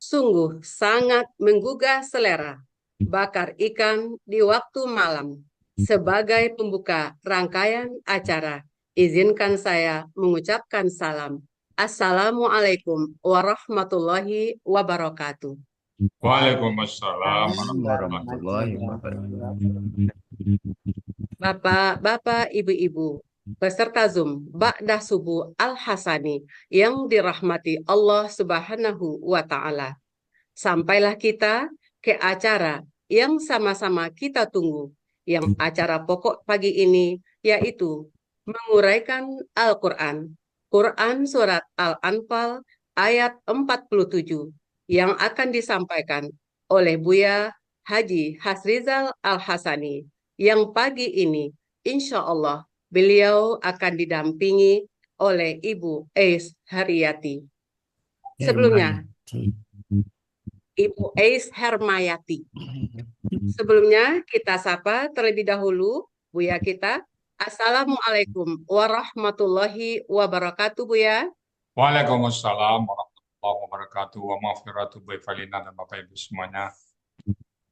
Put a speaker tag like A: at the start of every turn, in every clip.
A: Sungguh sangat menggugah selera bakar ikan di waktu malam. Sebagai pembuka rangkaian acara, izinkan saya mengucapkan salam. Assalamualaikum warahmatullahi wabarakatuh.
B: Waalaikumsalam warahmatullahi
C: Warahmatullahi
B: wabarakatuh.
C: wabarakatuh.
A: Bapak-bapak, ibu-ibu, peserta Zoom Ba'dah Subuh Al-Hasani yang dirahmati Allah Subhanahu wa Ta'ala. Sampailah kita ke acara yang sama-sama kita tunggu, yang acara pokok pagi ini yaitu menguraikan Al-Quran, Quran Surat Al-Anfal ayat 47 yang akan disampaikan oleh Buya Haji Hasrizal Al-Hasani yang pagi ini insya Allah beliau akan didampingi oleh Ibu Ais Haryati. Sebelumnya,
C: Hermayati.
A: Ibu Ais Hermayati. Sebelumnya kita sapa terlebih dahulu Buya kita. Assalamualaikum warahmatullahi wabarakatuh Buya.
B: Waalaikumsalam warahmatullahi wabarakatuh. Wa maghfiratu baifalina dan Bapak Ibu semuanya.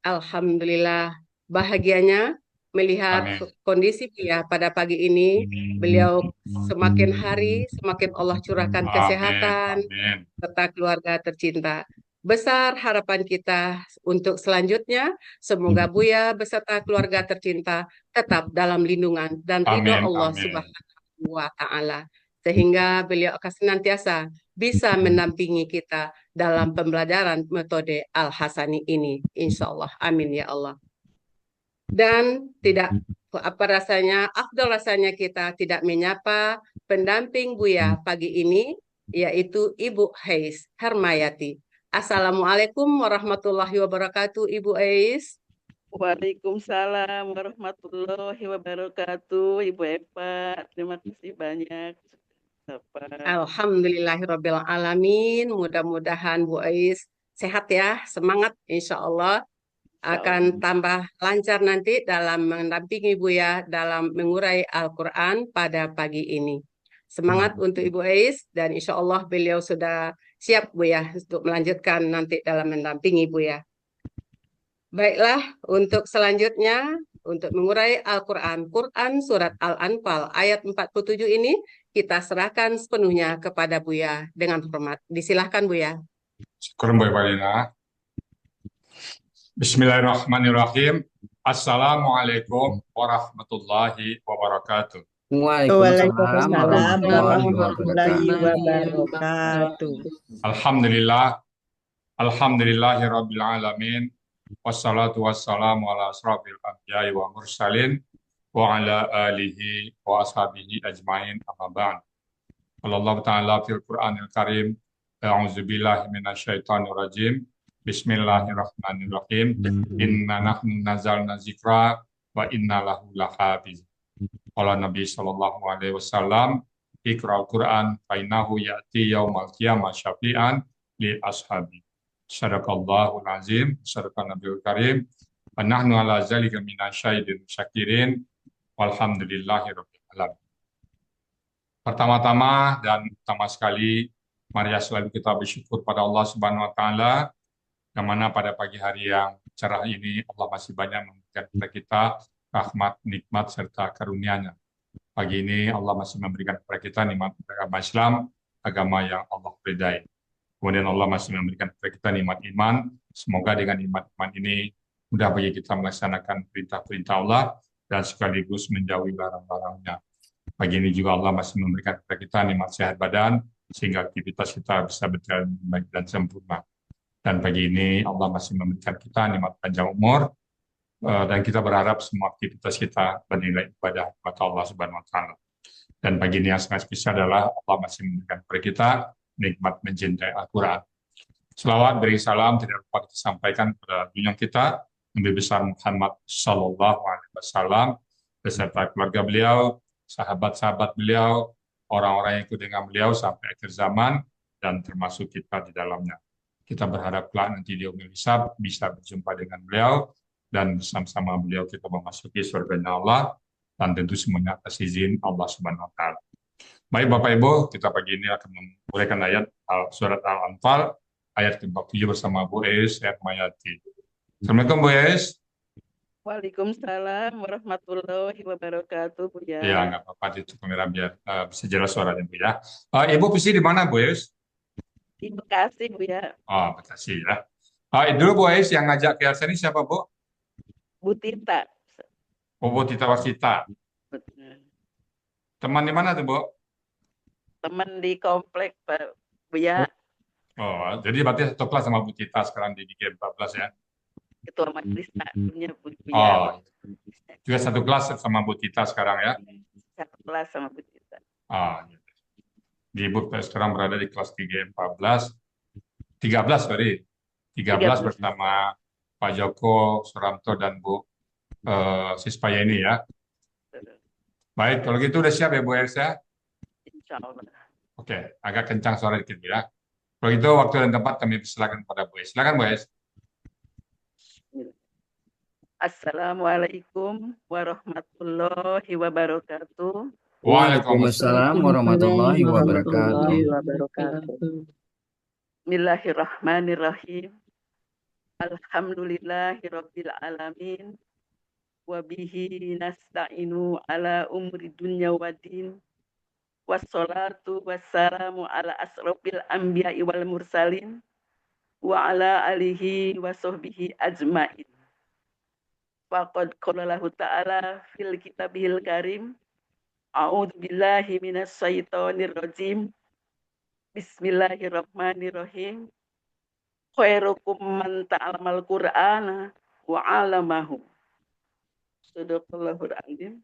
A: Alhamdulillah bahagianya melihat
B: Amin.
A: kondisi Buya pada pagi ini. Beliau semakin hari semakin Allah curahkan
B: Amin.
A: kesehatan
B: Amin.
A: serta keluarga tercinta. Besar harapan kita untuk selanjutnya, semoga Buya beserta keluarga tercinta tetap dalam lindungan dan ridho
B: Amin.
A: Allah
B: Amin.
A: Subhanahu wa Ta'ala, sehingga beliau akan senantiasa bisa mendampingi kita dalam pembelajaran metode Al-Hasani ini. Insya Allah. Amin ya Allah. Dan tidak apa rasanya, afdol rasanya kita tidak menyapa pendamping Buya pagi ini, yaitu Ibu Hais Hermayati. Assalamualaikum warahmatullahi wabarakatuh, Ibu Ais.
D: Waalaikumsalam warahmatullahi wabarakatuh, Ibu Eva. Terima kasih banyak.
A: Alhamdulillahirabbil alamin. Mudah-mudahan Bu Ais sehat ya, semangat insya Allah akan tambah lancar nanti dalam mendampingi Buya dalam mengurai Al-Quran pada pagi ini. Semangat untuk Ibu Ais dan insya Allah beliau sudah siap Buya untuk melanjutkan nanti dalam mendampingi Buya. Baiklah, untuk selanjutnya untuk mengurai Al-Quran, Quran Surat Al-Anfal ayat 47 ini kita serahkan sepenuhnya kepada Buya dengan hormat. Disilahkan Buya.
B: Syukur Baifalina. Bismillahirrahmanirrahim. Assalamualaikum warahmatullahi wabarakatuh.
C: Waalaikumsalam
D: Waalaikumsalam
C: warahmatullahi
D: warahmatullahi
C: wabarakatuh.
D: wabarakatuh.
B: Alhamdulillah. Alhamdulillahirabbil alamin. Wassalatu wassalamu ala asrofil anbiya'i wa mursalin wa ala alihi wa ashabihi ajmain amma ba'd. Allah Ta'ala fil Qur'anil Karim. A'udzubillahi minasyaitonir rajim. Bismillahirrahmanirrahim. Inna nahnu nazalna zikra wa inna lahu lahafiz. Qala Nabi sallallahu alaihi wasallam, Iqra'ul Qur'an fa innahu ya'ti yaumal qiyamah syafi'an li ashabi. Sadaqallahul azim, sadaqan Nabiul Karim. Wa nahnu ala zalika minasyahidin syakirin. Walhamdulillahirabbil alamin. Pertama-tama dan utama sekali, mari selalu kita bersyukur pada Allah Subhanahu wa Ta'ala, yang mana pada pagi hari yang cerah ini Allah masih banyak memberikan kepada kita rahmat, nikmat, serta karunia-Nya. Pagi ini Allah masih memberikan kepada kita nikmat agama Islam, agama yang Allah ridai. Kemudian Allah masih memberikan kepada kita nikmat iman. Semoga dengan nikmat iman ini mudah bagi kita melaksanakan perintah-perintah Allah dan sekaligus menjauhi larang-larangnya. Pagi ini juga Allah masih memberikan kepada kita nikmat sehat badan, sehingga aktivitas kita bisa berjalan baik dan sempurna. Dan pagi ini Allah masih memberikan kita nikmat panjang umur, dan kita berharap semua aktivitas kita bernilai ibadah kepada Allah Subhanahu wa Ta'ala. Dan pagi ini yang sangat spesial adalah Allah masih memberikan kepada kita nikmat mencintai Al-Quran. Selawat beri salam tidak lupa kita sampaikan kepada junjungan kita Nabi besar Muhammad Sallallahu Alaihi Wasallam beserta keluarga beliau, sahabat-sahabat beliau, orang-orang yang ikut dengan beliau sampai akhir zaman, dan termasuk kita di dalamnya. Kita berharap kelak nanti di yaumil hisab bisa berjumpa dengan beliau, dan bersama-sama beliau kita memasuki surganya Allah, dan tentu semuanya atas izin Allah Subhanahu wa Ta'ala. Baik Bapak Ibu, kita pagi ini akan memulaikan ayat surat Al-Anfal ayat ke-47 bersama Bu Es Hermayati. Assalamualaikum Bu Es.
D: Waalaikumsalam warahmatullahi wabarakatuh, Bu
B: Ya,
D: ya.
B: nggak apa-apa itu kamera biar bisa jelas suaranya Bu ya. Ibu visi di mana Bu Es?
D: Di Bekasi, Bu ya.
B: Oh, Bekasi ya. Dulu Bu Es yang ngajak ke sini siapa Bu?
D: Bu Tita.
B: Oh, Bu Tita Wasita.
D: Betul.
B: Teman di mana tuh Bu?
D: Teman di komplek, Pak, Bu ya.
B: Oh, jadi berarti satu kelas sama Bu Tita sekarang di GG14 ya?
D: Ketua majelis taklimnya Bu ya.
B: Oh, juga satu kelas sama Bu Tita sekarang ya?
D: Satu kelas sama Bu Tita.
B: Gitu. Di Ibu sekarang berada di kelas 13 sorry. 13 bersama Pak Joko, Suramto, dan Bu Sispayeni ya. Baik, kalau gitu udah siap ya Bu Elsa?
D: Insya Allah.
B: Oke, agak kencang suara dikit ya. Kalau itu waktu dan tempat kami persilakan kepada Bu Es. Silakan Bu Es.
D: Assalamualaikum warahmatullahi wabarakatuh.
C: Waalaikumsalam warahmatullahi wabarakatuh.
D: Bismillahirrahmanirrahim. Alhamdulillahirabbil alamin. Wa bihi nasta'inu ala umri dunya waddin. Wassalatu wassalamu ala asrofil anbiya'i wal mursalin wa ala alihi wa sahbihi ajmain. Faqad qala lahu ta'ala fil kitabihil karim. A'udzu billahi minas syaitonir rajim. Bismillahirrahmanirrahim. Khairukum man ta'alamal Qur'ana wa 'allamahu. Sadaqallahul azim.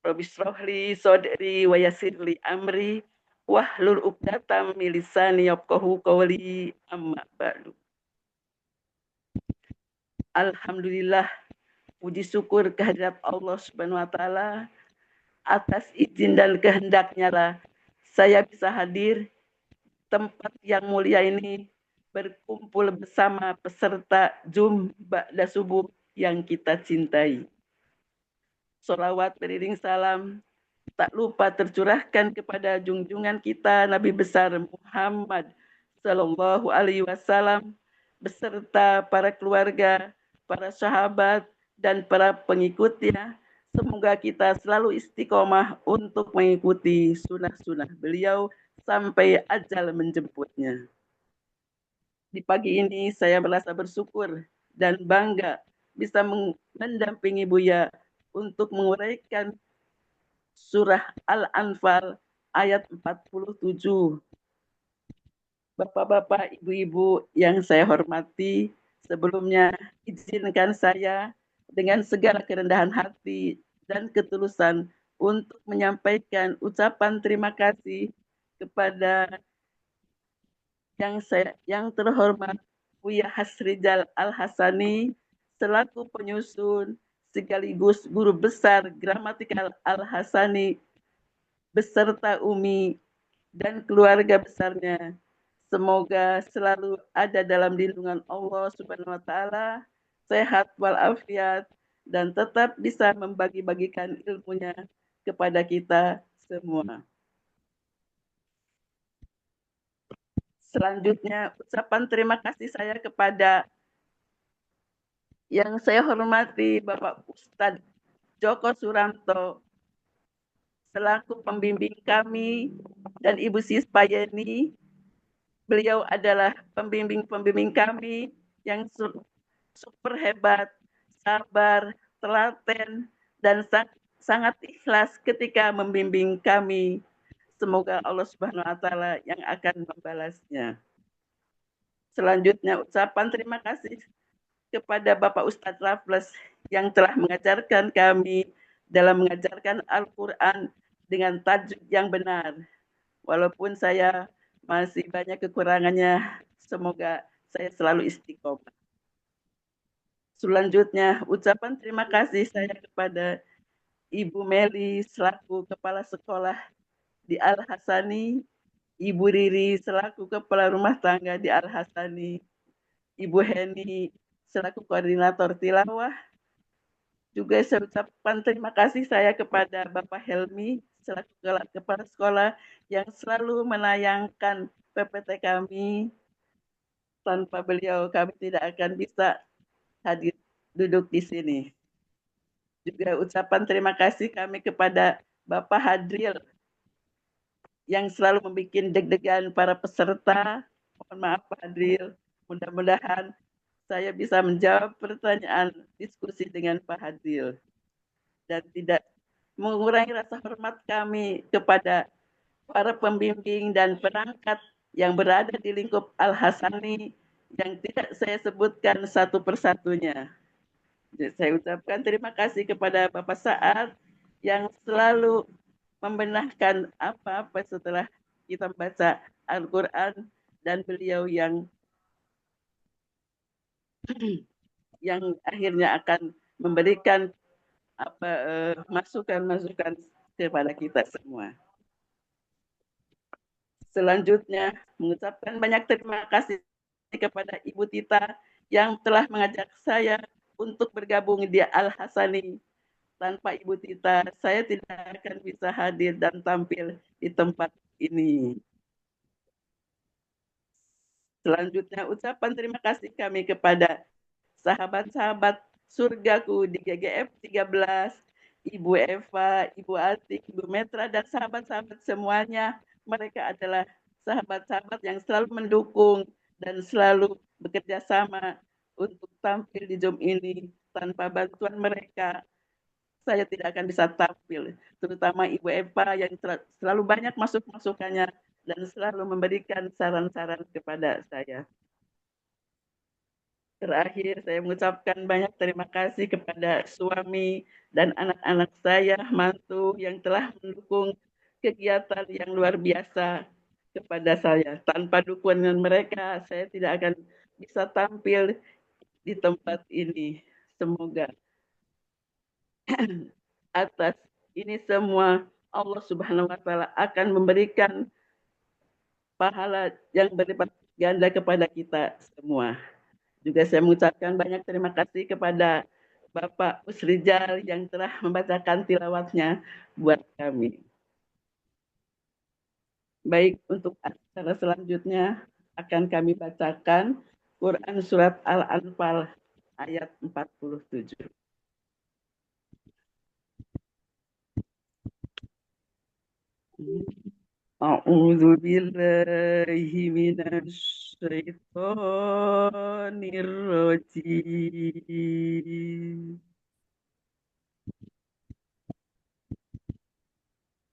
D: Rabbi shrahli sadri wa yassirli amri wahlul 'uqdatam min lisani yafqahu qawli, amma ba'du. Alhamdulillah, puji syukur kehadirat Allah Subhanahu wa taala, atas izin dan kehendaknya lah saya bisa hadir tempat yang mulia ini, berkumpul bersama peserta Zoom ba'da subuh yang kita cintai. Sholawat beriring salam tak lupa tercurahkan kepada junjungan kita Nabi besar Muhammad Sallallahu Alaihi Wasallam beserta para keluarga, para sahabat, dan para pengikutnya. Semoga kita selalu istiqomah untuk mengikuti sunnah-sunnah beliau sampai ajal menjemputnya. Di pagi ini saya merasa bersyukur dan bangga bisa mendampingi Buya untuk menguraikan surah Al-Anfal ayat 47. Bapak-bapak, ibu-ibu yang saya hormati, sebelumnya izinkan saya dengan segala kerendahan hati dan ketulusan untuk menyampaikan ucapan terima kasih kepada yang terhormat Buya Hasrijal Al-Hasani selaku penyusun sekaligus guru besar gramatikal Al-Hasani beserta Umi dan keluarga besarnya. Semoga selalu ada dalam lindungan Allah Subhanahu wa taala, sehat walafiat, dan tetap bisa membagi-bagikan ilmunya kepada kita semua. Selanjutnya, ucapan terima kasih saya kepada yang saya hormati Bapak Ustadz Joko Suramto selaku pembimbing kami dan Ibu Sispayeni. Beliau adalah pembimbing kami yang super hebat, sabar, telaten, dan sangat ikhlas ketika membimbing kami. Semoga Allah Subhanahu wa taala yang akan membalasnya. Selanjutnya, ucapan terima kasih kepada Bapak Ustadz Raffles yang telah mengajarkan kami dalam mengajarkan Al-Quran dengan tajuk yang benar. Walaupun saya masih banyak kekurangannya, semoga saya selalu istiqomah. Selanjutnya, ucapan terima kasih saya kepada Ibu Meli selaku Kepala Sekolah di Al-Hasani, Ibu Riri selaku Kepala Rumah Tangga di Al-Hasani, Ibu Heni selaku Koordinator Tilawah. Juga saya ucapkan terima kasih saya kepada Bapak Helmi selaku Kepala Sekolah yang selalu menayangkan PPT kami. Tanpa beliau kami tidak akan bisa hadir duduk di sini. Juga ucapan terima kasih kami kepada Bapak Hadril yang selalu membuat deg-degan para peserta. Mohon maaf Pak Hadril, mudah-mudahan saya bisa menjawab pertanyaan diskusi dengan Pak Hadril dan tidak mengurangi rasa hormat kami kepada para pembimbing dan perangkat yang berada di lingkup Al-Hasani yang tidak saya sebutkan satu persatunya. Jadi, saya ucapkan terima kasih kepada Bapak Saad yang selalu membenahkan apa-apa setelah kita membaca Al-Quran dan beliau yang akhirnya akan memberikan masukan-masukan kepada kita semua. Selanjutnya, mengucapkan banyak terima kasih kepada Ibu Tita yang telah mengajak saya untuk bergabung di Al-Hasani. Tanpa Ibu Tita, saya tidak akan bisa hadir dan tampil di tempat ini. Selanjutnya, ucapan terima kasih kami kepada sahabat-sahabat surgaku di GGF 13, Ibu Eva, Ibu Atik, Ibu Metra, dan sahabat-sahabat semuanya. Mereka adalah sahabat-sahabat yang selalu mendukung dan selalu bekerja sama untuk tampil di Zoom ini. Tanpa bantuan mereka, saya tidak akan bisa tampil. Terutama Ibu Eva yang selalu banyak masukannya dan selalu memberikan saran-saran kepada saya. Terakhir, saya mengucapkan banyak terima kasih kepada suami dan anak-anak saya, mantu yang telah mendukung kegiatan yang luar biasa kepada saya. Tanpa dukungan mereka, saya tidak akan bisa tampil di tempat ini. Semoga atas ini semua Allah Subhanahu wa Ta'ala akan memberikan pahala yang berlipat ganda kepada kita semua. Juga saya mengucapkan banyak terima kasih kepada Bapak Usrijal yang telah membacakan tilawatnya buat kami. Baik, untuk acara selanjutnya akan kami bacakan Quran Surat Al-Anfal ayat 47. A'udzu billahi minasyaitonir rajim.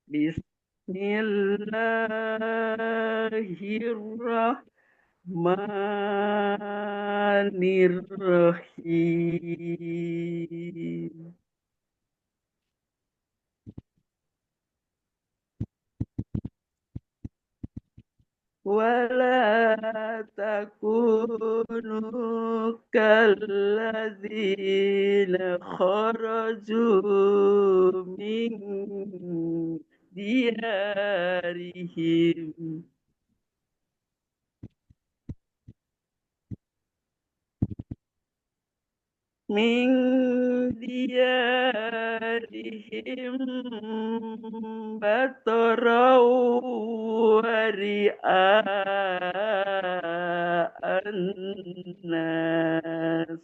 D: Bismillahirrahmanirrahim. ولا تكونوا كالذين خرجوا من ديارهم بطرا ورئاء الناس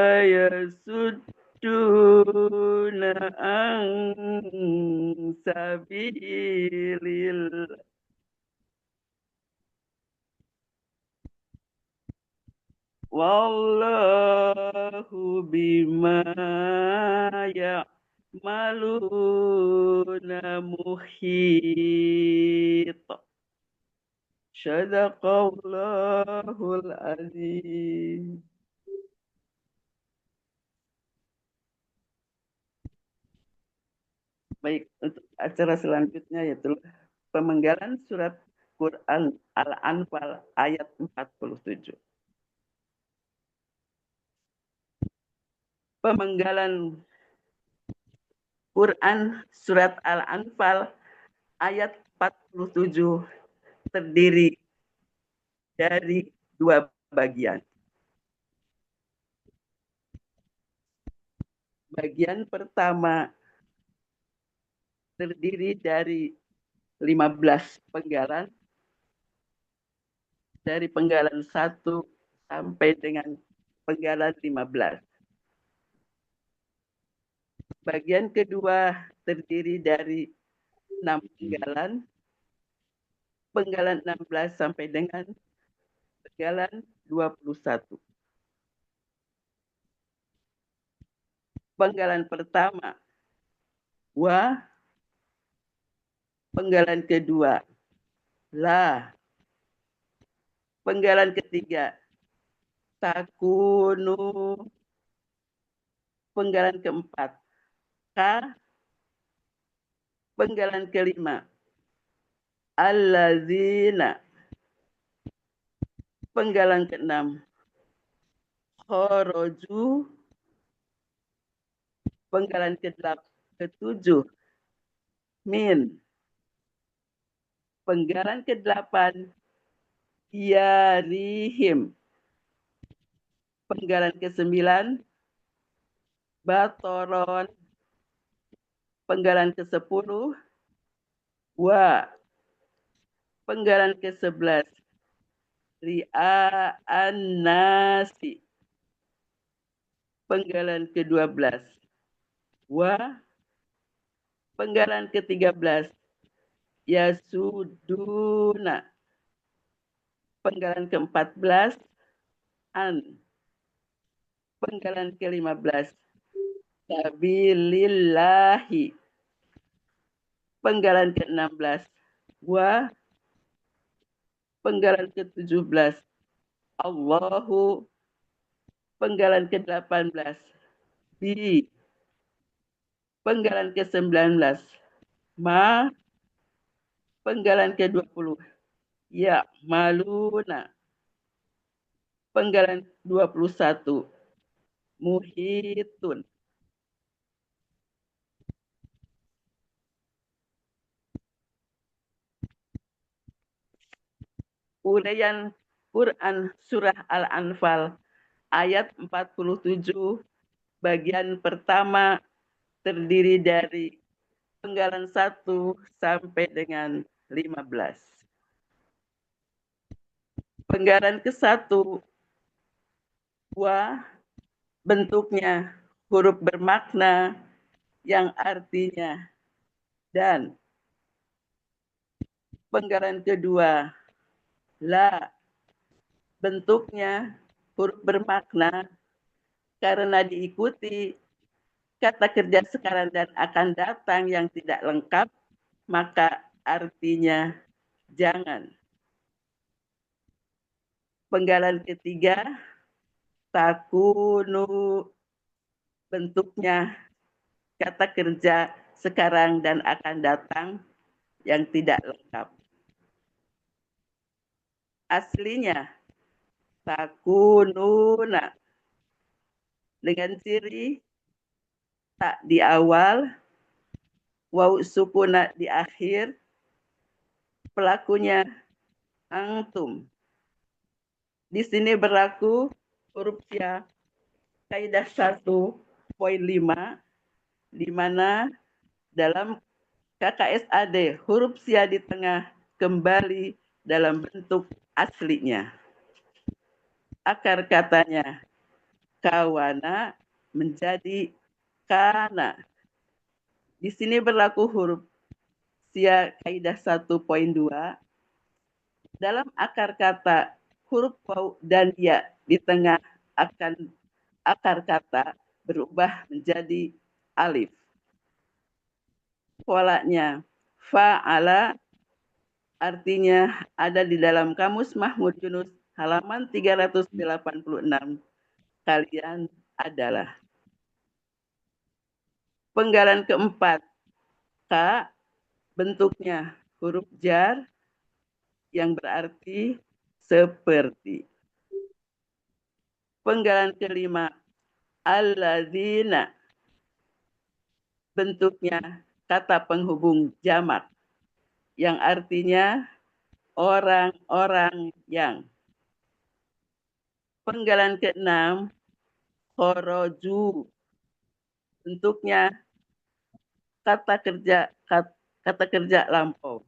D: ويصدون عن سبيل الله والله بما يعملون محيط. Sadaqallahul azim. Baik, untuk acara selanjutnya yaitu pemenggalan surat Quran Al-Anfal ayat 47. Pemenggalan Quran surat Al-Anfal ayat 47 terdiri dari dua bagian. Bagian pertama terdiri dari 15 penggalan, dari penggalan 1 sampai dengan penggalan 15. Bagian kedua terdiri dari 6 penggalan, penggalan 16 sampai dengan penggalan 21. Penggalan pertama, wa. Penggalan kedua, la. Penggalan ketiga, takunu. Penggalan keempat, ka. Penggalan kelima, allazina. Penggalan keenam, khoroju. Penggalan ketujuh, min. Penggalan ke-8, yarihim. Penggalan ke-9, batoron. Penggalan ke-10, wa. Penggalan ke-11, ria'an nasi. Penggalan ke-12, wa. Penggalan ke-13, yasuduna. Penggalan ke-14, an. Penggalan ke-15, sabilillahi. Penggalan ke-16, wa. Penggalan ke-17, Allahu. Penggalan ke-18, bi. Penggalan ke-19, ma. Penggalan ke-20, ya maluna. Penggalan 21, muhitun. Uraian Quran Surah Al-Anfal ayat 47 bagian pertama terdiri dari penggalan 1 sampai dengan 15. Penggalan ke-1, wa. Bentuknya huruf bermakna yang artinya dan. Penggalan kedua, la. Bentuknya huruf bermakna karena diikuti kata kerja sekarang dan akan datang yang tidak lengkap, maka artinya jangan. Penggalan ketiga, takunu. Bentuknya kata kerja sekarang dan akan datang yang tidak lengkap. Aslinya takununa dengan ciri tak di awal, waw sukuna di akhir, pelakunya antum. Di sini berlaku huruf ya kaidah 1.5 di mana dalam KKSAD huruf sia di tengah kembali dalam bentuk aslinya. Akar katanya kawana menjadi kana. Di sini berlaku huruf sia kaidah 1.2. Dalam akar kata huruf waw dan ya di tengah akan akar kata berubah menjadi alif. Polanya fa'ala artinya ada di dalam Kamus Mahmud Yunus halaman 386. Kalian adalah. Penggalan keempat, ka. Bentuknya huruf jar yang berarti seperti. Penggalan kelima, alladzina. Bentuknya kata penghubung jamak yang artinya orang-orang yang. Penggalan keenam, khoroju. Bentuknya kata kerja lampau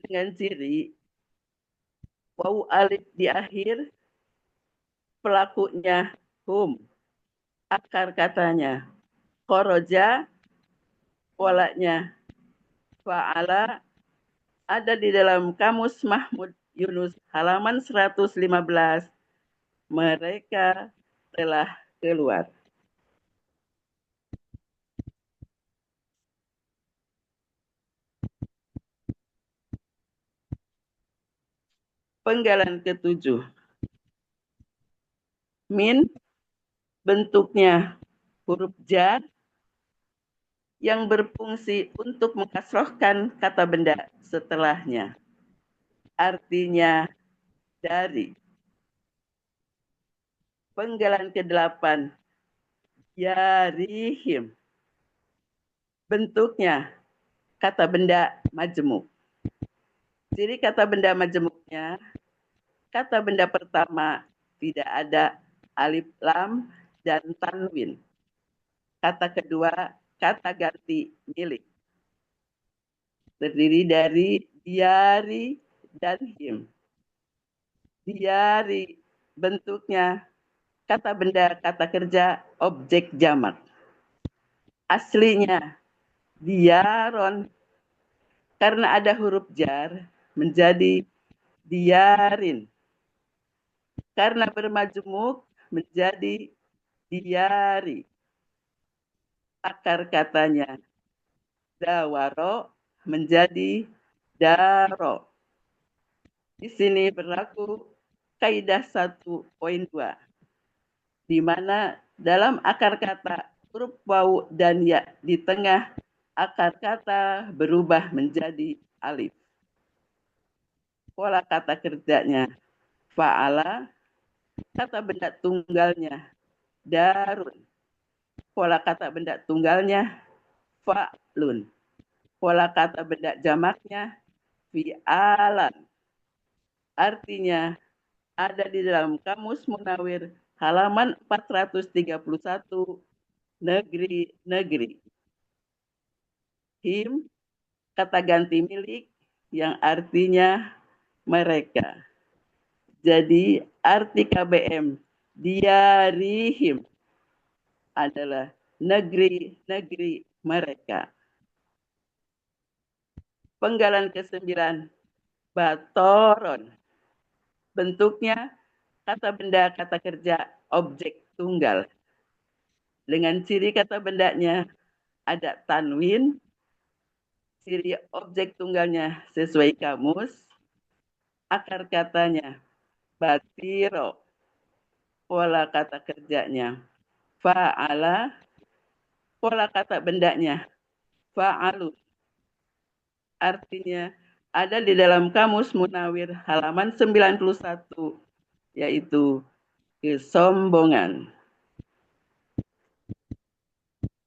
D: dengan ciri wawu alif di akhir, pelakunya hum, akar katanya koroja, polanya fa'ala, ada di dalam Kamus Mahmud Yunus halaman 115. Mereka telah keluar. Penggalan ketujuh. Min bentuknya huruf jar yang berfungsi untuk mengkasrohkan kata benda setelahnya. Artinya dari. Penggalan ke-8. Yarihim. Bentuknya kata benda majemuk. Ciri kata benda majemuknya, kata benda pertama tidak ada alif lam dan tanwin. Kata kedua kata ganti milik. Terdiri dari diari dan him. Diari bentuknya kata benda kata kerja objek jamak. Aslinya diaron, karena ada huruf jar menjadi diarin. Karena bermajemuk menjadi diari. Akar katanya dawaro menjadi daro. Di sini berlaku kaidah 1.2, di mana dalam akar kata huruf wawu dan ya di tengah akar kata berubah menjadi alif. Pola kata kerjanya fa'ala, kata benda tunggalnya darun. Pola kata benda tunggalnya fa'lun. Pola kata benda jamaknya fi'alan. Artinya ada di dalam Kamus Munawir halaman 431, negeri-negeri. Him, kata ganti milik yang artinya mereka. Jadi arti KBM diarihim adalah negeri-negeri mereka. Penggalan ke-9, batoron. Bentuknya kata benda kata kerja objek tunggal. Dengan ciri kata bendanya ada tanwin, ciri objek tunggalnya sesuai kamus, akar katanya batiro, pola kata kerjanya fa'ala, pola kata bendanya fa'alu. Artinya ada di dalam Kamus Munawir halaman 91, yaitu kesombongan.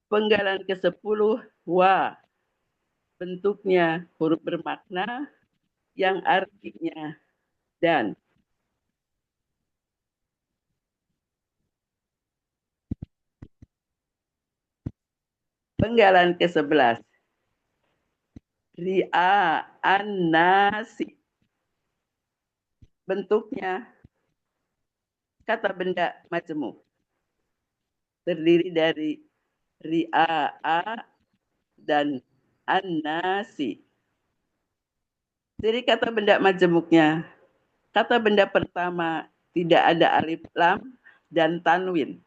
D: Penggalan ke-10, wa. Bentuknya huruf bermakna yang artinya dan. Penggalan ke-11, ri'a an-nasi. Bentuknya kata benda majemuk. Terdiri dari ri'a dan an-nasi. Jadi kata benda majemuknya, kata benda pertama tidak ada alif lam dan tanwin.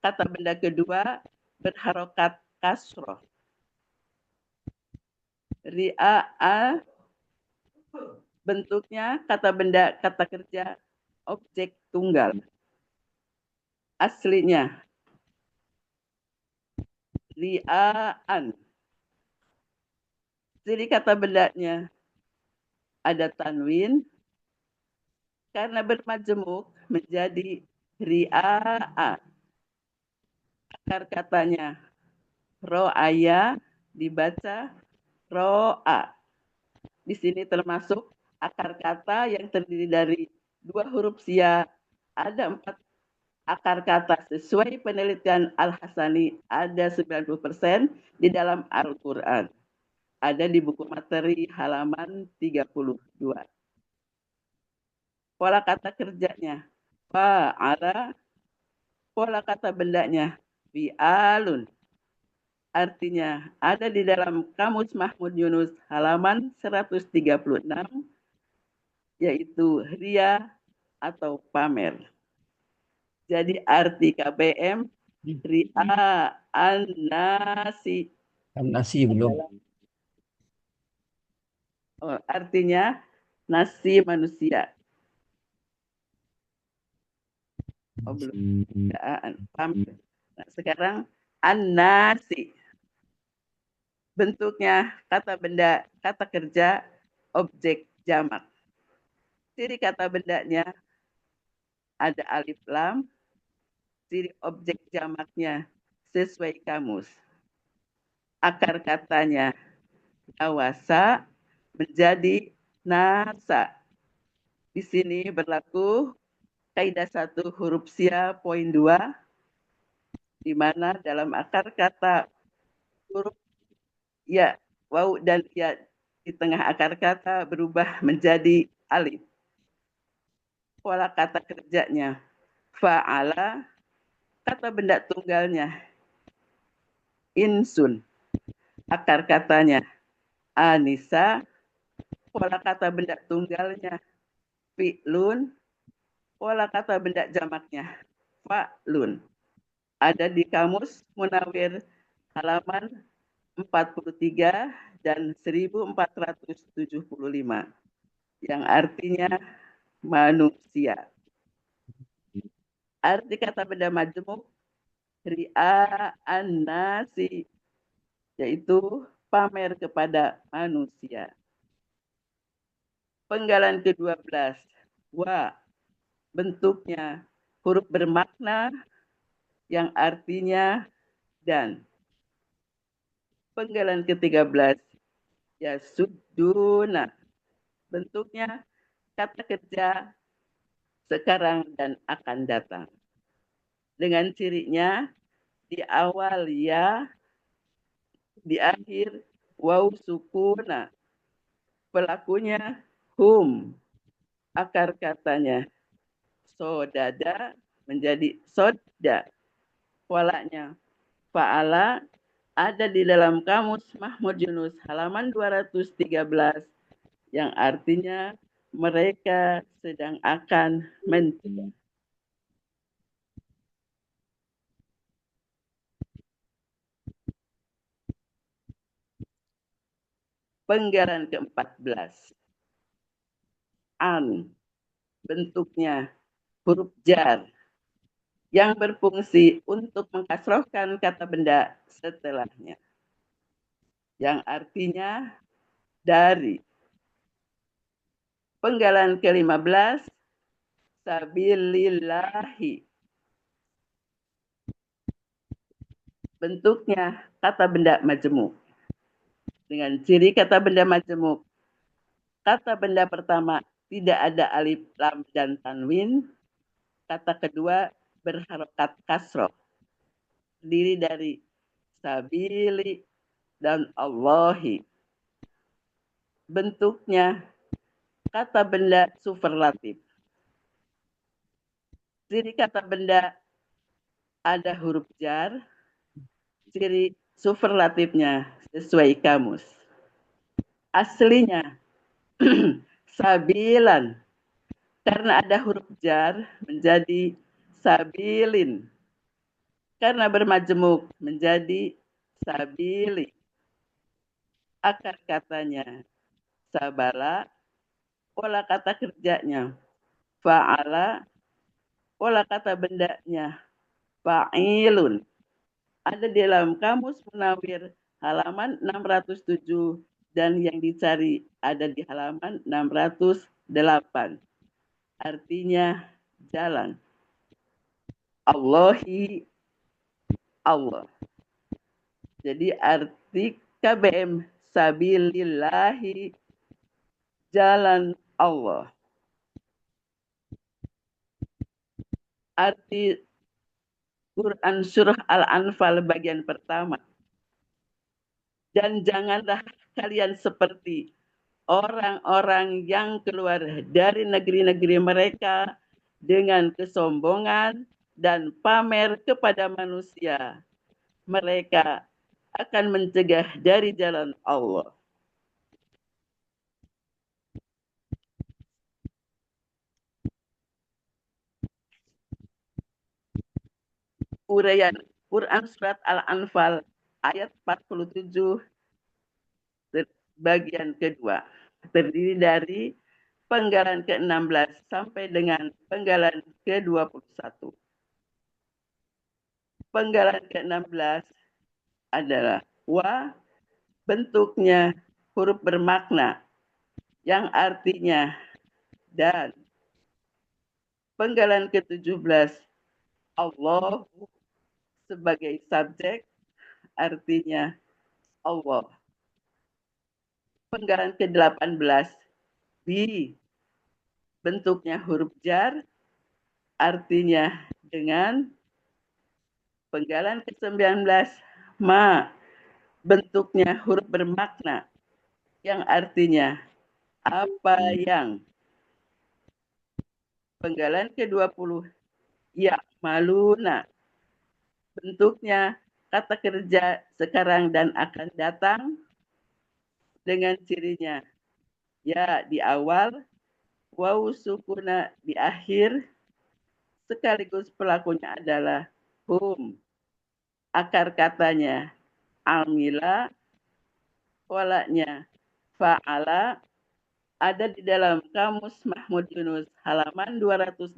D: Kata benda kedua berharokat kasroh. Ri'a, bentuknya kata benda kata kerja objek tunggal. Aslinya ri'aan. Jadi kata bendanya ada tanwin, karena bermajemuk menjadi ri'a. Akar katanya ro'aya dibaca ro'a. Di sini termasuk akar kata yang terdiri dari dua huruf sia, ada Akar kata sesuai penelitian Al-Hasani ada 90% di dalam Al-Quran. Ada di buku materi halaman 32. Pola kata kerjanya. Fa'ala. Pola kata bendanya. Fi'alun. Artinya ada di dalam Kamus Mahmud Yunus halaman 136, yaitu ria atau pamer. Jadi arti KBM ria an-nasi.
C: Nasi belum.
D: Artinya nasi manusia. Belum. Pamer. Nah, sekarang an-nasi. Bentuknya kata benda, kata kerja, objek jamak. Ciri kata bendanya ada alif lam, ciri objek jamaknya sesuai kamus. Akar katanya awasa menjadi nasa. Di sini berlaku kaidah 1 huruf sia poin 2, di mana dalam akar kata huruf ya, waw dan ya di tengah akar kata berubah menjadi alif. Pola kata kerjanya fa'ala, kata benda tunggalnya insun, akar katanya anisa, pola kata benda tunggalnya fi'lun, pola kata benda jamaknya fa'lun. Ada di Kamus Munawir halaman 43 dan 1475 yang artinya manusia. Arti kata benda majemuk ria an-nasi, yaitu pamer kepada manusia. Penggalan ke-12, wa, bentuknya huruf bermakna yang artinya dan. Penggalan ke-13, ya suduna, bentuknya kata kerja sekarang dan akan datang. Dengan cirinya di awal ya, di akhir waw sukuna. Pelakunya hum. Akar katanya sodada menjadi sodda. Polanya fa'ala ada di dalam Kamus Mahmud Yunus halaman 213 yang artinya mereka sedang akan mencegah. Penggalan ke-14. An, bentuknya huruf jar yang berfungsi untuk mengkasrohkan kata benda setelahnya. Yang artinya dari. Penggalan ke-15, sabilillahi. Bentuknya kata benda majemuk. Dengan ciri kata benda majemuk, kata benda pertama tidak ada alif, lam, dan tanwin. Kata kedua berharokat kasroh. Terdiri dari sabili dan Allahi. Bentuknya kata benda superlatif. Ciri kata benda ada huruf jar, ciri superlatifnya sesuai kamus. Aslinya sabilan, karena ada huruf jar menjadi sabilin. Karena bermajemuk menjadi sabili. Akar katanya sabala, pola kata kerjanya fa'ala, pola kata bendanya fa'ilun. Ada di dalam Kamus Munawir halaman 607 dan yang dicari ada di halaman 608. Artinya jalan. Allahi, Allah. Jadi arti KBM sabilillahi, jalan Allah. Arti Quran Surah Al-Anfal bagian pertama. Dan janganlah kalian seperti orang-orang yang keluar dari negeri-negeri mereka dengan kesombongan dan pamer kepada manusia. Mereka akan mencegah dari jalan Allah. Uraian Quran Surat Al-Anfal ayat 47 bagian kedua. Terdiri dari penggalan ke-16 sampai dengan penggalan ke-21. Penggalan ke-16 adalah wa, bentuknya huruf bermakna yang artinya dan. Penggalan ke-17 Allah sebagai subjek artinya Allah. Penggalan ke-18 bi, bentuknya huruf jar artinya dengan. Penggalan ke-19 ma, bentuknya huruf bermakna yang artinya apa yang. Penggalan ke-20 ya maluna, bentuknya kata kerja sekarang dan akan datang dengan cirinya ya di awal, waw sukuna di akhir, sekaligus pelakunya adalah hum. Akar katanya amila, polanya fa'ala, ada di dalam Kamus Mahmud Yunus halaman 281.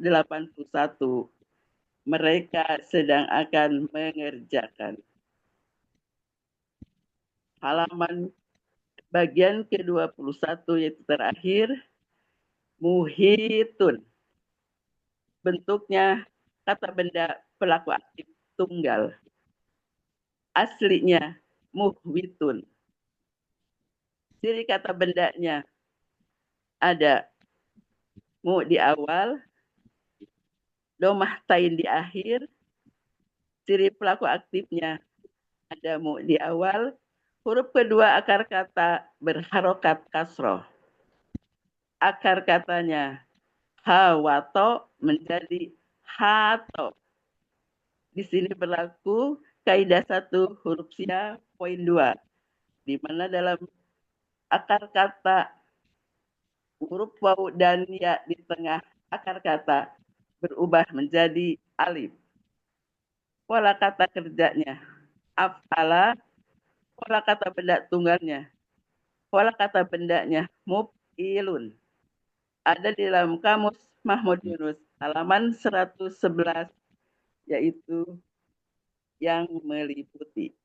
D: Mereka sedang akan mengerjakan. Halaman bagian ke-21 yaitu terakhir, muhitun. Bentuknya kata benda pelaku aktif tunggal. Aslinya muhwitun. Ciri kata bendanya ada mu di awal, domah tain di akhir. Ciri pelaku aktifnya ada mu di awal. Huruf kedua akar kata berharokat kasroh. Akar katanya hawato menjadi hato. Di sini berlaku kaidah 1 huruf sia poin 2, di mana dalam akar kata huruf waw dan ya di tengah akar kata berubah menjadi alif. Pola kata kerjanya af'ala, pola kata benda tunggalnya, pola kata bendanya muf'ilun. Ada di dalam Kamus Mahmud Yunus halaman 111, yaitu yang meliputi.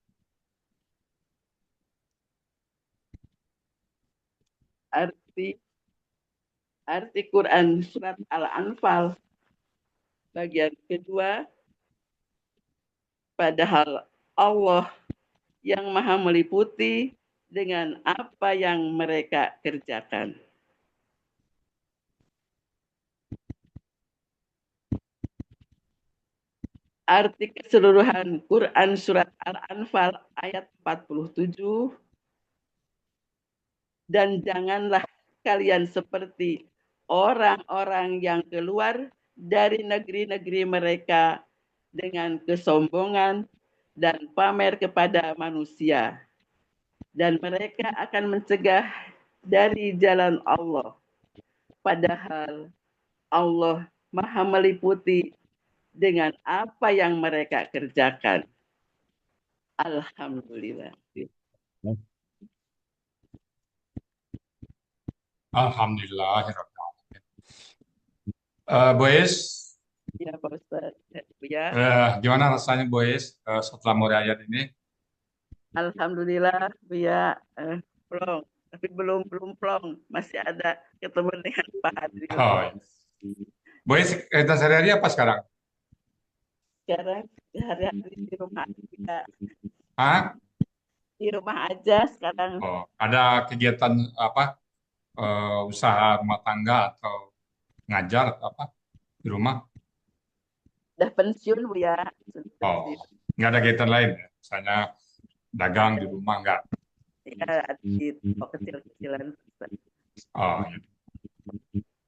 D: Arti Quran Surat Al-Anfal bagian kedua, padahal Allah yang maha meliputi dengan apa yang mereka kerjakan. Arti keseluruhan Quran Surat Al-Anfal ayat 47, dan janganlah kalian seperti orang-orang yang keluar dari negeri-negeri mereka dengan kesombongan dan pamer kepada manusia. Dan mereka akan mencegah dari jalan Allah. Padahal Allah maha meliputi dengan apa yang mereka kerjakan. Alhamdulillah.
B: Alhamdulillah. Boys,
D: Ya Pak Ustaz. Ya.
B: Gimana rasanya Boys setelah murayat ini?
D: Alhamdulillah, ya plong. Tapi belum plong. Masih ada ketemu dengan Pak Hadri.
B: Oh, iya. Boys, kita sehari-hari apa sekarang?
D: Sekarang hari-hari di rumah aja.
B: Hah?
D: Di rumah aja sekarang.
B: Oh, ada kegiatan apa? Usaha rumah tangga atau ngajar atau apa di rumah?
D: Udah pensiun Bu ya. Sudah
B: Oh,
D: pensiun.
B: nggak ada kegiatan lain ya? Misalnya dagang di rumah nggak?
D: Ya, di toko kecil-kecilan.
B: Oh, ya.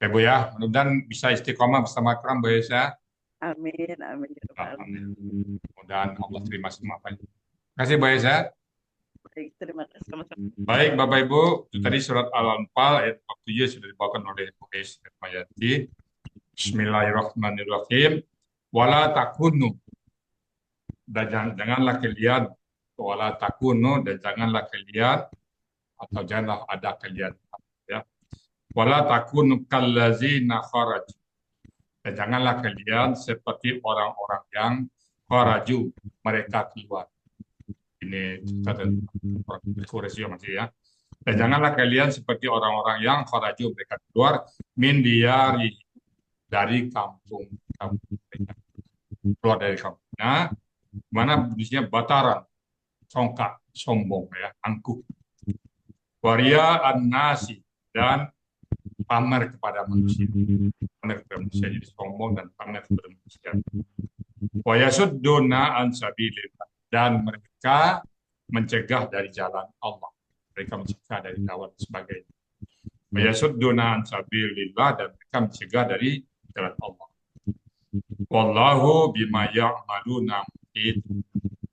B: Ya Bu ya, mudah-mudahan bisa istiqomah bersama Quran Bu ya.
D: Amin, amin. Ya Rabbal Alamin.
B: Mudah-mudahan Allah terima semua. Terima kasih Bu ya.
D: Baik, terima kasih sama-sama.
B: Baik Bapak Ibu, itu tadi surat Al-Anfal ayat 47 sudah dibawakan oleh Bu Ais Mayati. Bismillahirrahmanirrahim. Wala takunu, dan janganlah kalian, wala takunu, dan janganlah kalian, atau janganlah ada kalian, ya. Wala takunu kallazina kharaj, dan janganlah kalian seperti orang-orang yang kharaju, mereka keluar. Ini kata orang Quraisy masih ya. Dan janganlah kalian seperti orang-orang yang kharaju, mereka keluar min diyari, dari kampung mereka, keluar dari kampung. Nah, mana bunyinya bataran, songkak, sombong ya, angkuh. Waria an-nasi, dan pamer kepada manusia. Pamer kepada manusia, jadi sombong dan pamer kepada manusia. Wa yasudduna an sabilillah, dan mereka mencegah dari jalan Allah. Mereka mencegah dari dakwah dan sebagainya. Wa yasudduna an sabilillah, dan mereka mencegah dari jalan Allah. Wallahu bima ya'maluna muhit,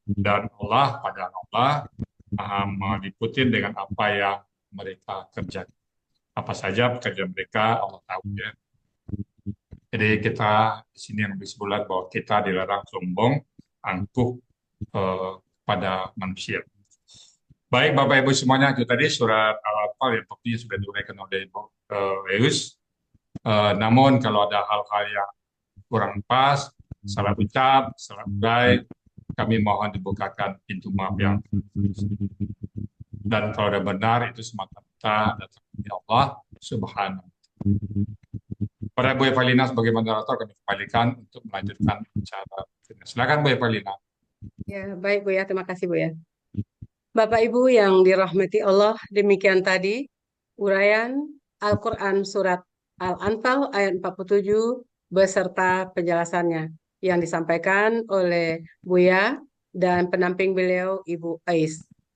B: dan Allah Maha meliputi dengan apa yang mereka kerjakan. Apa saja pekerjaan mereka Allah tahu ya. Jadi kita di sini yang disebutkan bahwa kita dilarang sombong, angkuh pada manusia. Baik Bapak Ibu semuanya, itu tadi surat Al-Anfal yang pastinya sudah diuraikan oleh Ibu Eus. Namun kalau ada hal-hal yang kurang pas, salah ucap, salah urai, kami mohon dibukakan pintu maaf yang dan kalau ada benar itu semata-mata datang dari Allah Subhanahu. Pada Bu Evalina sebagai moderator kami kembalikan untuk melanjutkan acara. Silakan Bu Evalina.
A: Ya, baik Bu ya, terima kasih Bu ya. Bapak Ibu yang dirahmati Allah, demikian tadi uraian Al-Quran Surat Al-Anfal ayat 47 beserta penjelasannya yang disampaikan oleh Buya dan pendamping beliau Ibu Ais.